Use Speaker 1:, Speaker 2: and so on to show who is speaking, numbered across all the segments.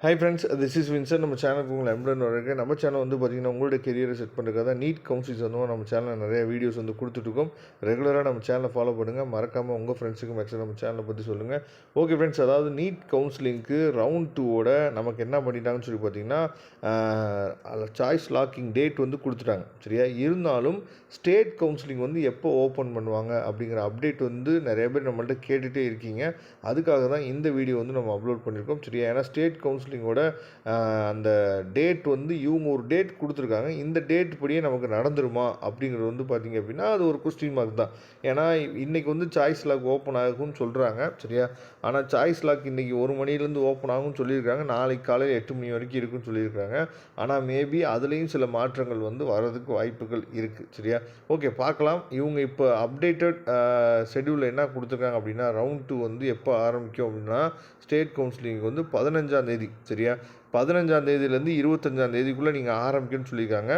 Speaker 1: Hi friends, this is Vinson. நம்ம சேனலுக்கு உங்களை எம்டன் வரக்கு. நம்ம சேனல் வந்து பார்த்திங்கன்னா உங்களோட கெரியரை செட் பண்ணுறதுக்காக நீட் கவுன்சில்ஸ் வந்து நம்ம சேனலில் நிறைய வீடியோஸ் வந்து கொடுத்துட்ருக்கோம். ரெகுலராக நம்ம சேனலை ஃபாலோ பண்ணுங்கள். மறக்காமல் உங்கள் ஃப்ரெண்ட்ஸுக்கு மேக்ஸிமம் நம்ம சேனலை பற்றி சொல்லுங்கள். ஓகே ஃப்ரெண்ட்ஸ், அதாவது நீட் கவுன்சிலிங்க்கு ரவுண்ட் 2ஓட நமக்கு என்ன பண்ணிட்டாங்கன்னு சொல்லி பார்த்தீங்கன்னா சாய்ஸ் லாக்கிங் டேட் வந்து கொடுத்துட்டாங்க. சரியா? இருந்தாலும் ஸ்டேட் கவுன்சிலிங் வந்து எப்போ ஓப்பன் பண்ணுவாங்க அப்படிங்கிற அப்டேட் வந்து நிறைய பேர் நம்மள்ட்ட கேட்டுகிட்டே இருக்கீங்க. அதுக்காக தான் இந்த வீடியோ வந்து நம்ம அப்லோட் பண்ணியிருக்கோம். சரியா? ஏன்னா ஸ்டேட் கவுன்சிலிங்கோட அந்த டேட் வந்து இவங்க ஒரு டேட் கொடுத்துருக்காங்க. இந்த டேட் படியே நமக்கு நடந்துருமா அப்படிங்கிறது வந்து பார்த்திங்க அப்படின்னா அது ஒரு கொஸ்டின் மார்க் தான். ஏன்னா இன்றைக்கி வந்து சாய்ஸ் லாக் ஓப்பன் ஆகும்னு சொல்கிறாங்க. சரியா? ஆனால் சாய்ஸ் லாக் இன்றைக்கி 1 மணிலேருந்து ஓப்பன் ஆகும்னு சொல்லியிருக்காங்க. நாளைக்கு காலையில் 8 மணி வரைக்கும் இருக்குன்னு சொல்லியிருக்காங்க. ஆனால் மேபி அதுலேயும் சில மாற்றங்கள் வந்து வர்றதுக்கு வாய்ப்புகள் இருக்குது. சரியா? ஓகே, பார்க்கலாம். இவங்க இப்போ அப்டேட்டட் ஷெட்யூலில் என்ன கொடுத்துருக்காங்க அப்படின்னா ரவுண்ட் 2 வந்து எப்போ ஆரம்பிக்கும் அப்படின்னா ஸ்டேட் கவுன்சிலிங் வந்து 15ஆம் தேதி. சரியா? 15ஆம் தேதியிலேருந்து 25ஆம் தேதிக்குள்ளே நீங்கள் ஆரம்பிக்கணும்னு சொல்லியிருக்காங்க.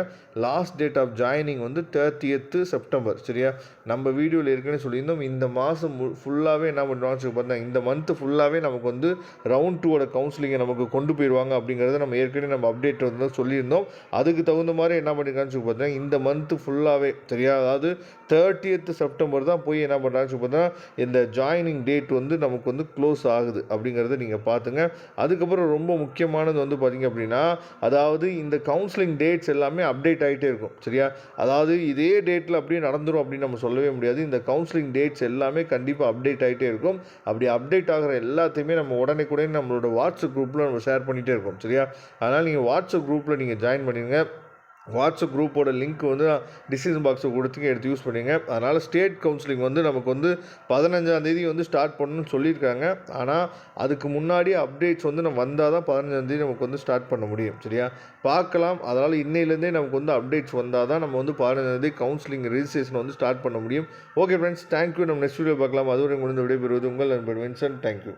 Speaker 1: லாஸ்ட் டேட் ஆஃப் ஜாயினிங் வந்து 30th செப்டம்பர். சரியா? நம்ம வீடியோவில் ஏற்கனவே சொல்லியிருந்தோம். இந்த மாதம் ஃபுல்லாகவே என்ன பண்ணுவாங்க பார்த்தா இந்த மந்த்து ஃபுல்லாகவே நமக்கு வந்து ரவுண்ட் 2ஓட கவுன்சிலிங்கை நமக்கு கொண்டு போயிடுவாங்க அப்படிங்கிறத நம்ம ஏற்கனவே நம்ம அப்டேட் வந்து சொல்லியிருந்தோம். அதுக்கு தகுந்த மாதிரி என்ன பண்ணியிருக்கான்னு சொல்லி பார்த்தீங்கன்னா இந்த மந்த்து ஃபுல்லாகவே. சரியா? அதாவது 30th செப்டம்பர் தான் போய் என்ன பண்ணுறாங்கன்னு சொல்லி பார்த்தீங்கன்னா இந்த ஜாயினிங் டேட் வந்து நமக்கு வந்து க்ளோஸ் ஆகுது அப்படிங்கிறத நீங்கள் பார்த்துங்க. அதுக்கப்புறம் ரொம்ப முக்கியமானது வந்து பார்த்திங்க அப்படின்னா அதாவது இந்த கவுன்சிலிங் டேட்ஸ் எல்லாமே அப்டேட் ஆகிட்டே இருக்கும். சரியா? அதாவது இதே டேட்டில் அப்படியே நடந்துடும் அப்படின்னு நம்ம சொல்லவே முடியாது. இந்த கவுன்சிலிங் டேட்ஸ் எல்லாமே கண்டிப்பாக அப்டேட் ஆகிட்டே இருக்கும். அப்படி அப்டேட் ஆகிற எல்லாத்தையுமே நம்ம உடனே நம்மளோட வாட்ஸ்அப் குரூப்பில் நம்ம ஷேர் பண்ணிகிட்டே இருக்கோம். சரியா? அதனால் நீங்கள் வாட்ஸ்அப் குரூப்பில் நீங்கள் ஜாயின் பண்ணிடுங்க. வாட்ஸ்அப் குரூப்போட லிங்க் வந்து டிஸ்கிரிப்ஷன் பாக்ஸை கொடுத்துங்க, எடுத்து யூஸ் பண்ணிங்க. அதனால் ஸ்டேட் கவுன்சிலிங் வந்து நமக்கு வந்து 15ஆம் தேதி வந்து ஸ்டார்ட் பண்ணணும்னு சொல்லியிருக்காங்க. ஆனால் அதுக்கு முன்னாடி அப்டேட்ஸ் வந்து நம்ம வந்தால் தான் 15ஆம் தேதி நமக்கு வந்து ஸ்டார்ட் பண்ண முடியும். சரியா? பார்க்கலாம். அதனால் இன்னையிலேருந்தே நமக்கு வந்து அப்டேட்ஸ் வந்தால் தான் நம்ம வந்து 15ஆம் தேதி கவுன்சிலிங் ரெஜிஸ்ட்ரேஷன் வந்து ஸ்டார்ட் பண்ண முடியும். Okay friends, thank you. நம்ம நெக்ஸ்ட் வீடியோ பார்க்கலாம். அதுவரை முடிந்த விடைபெறுவது உங்கள் நண்பர் வின்சன். தேங்க்யூ.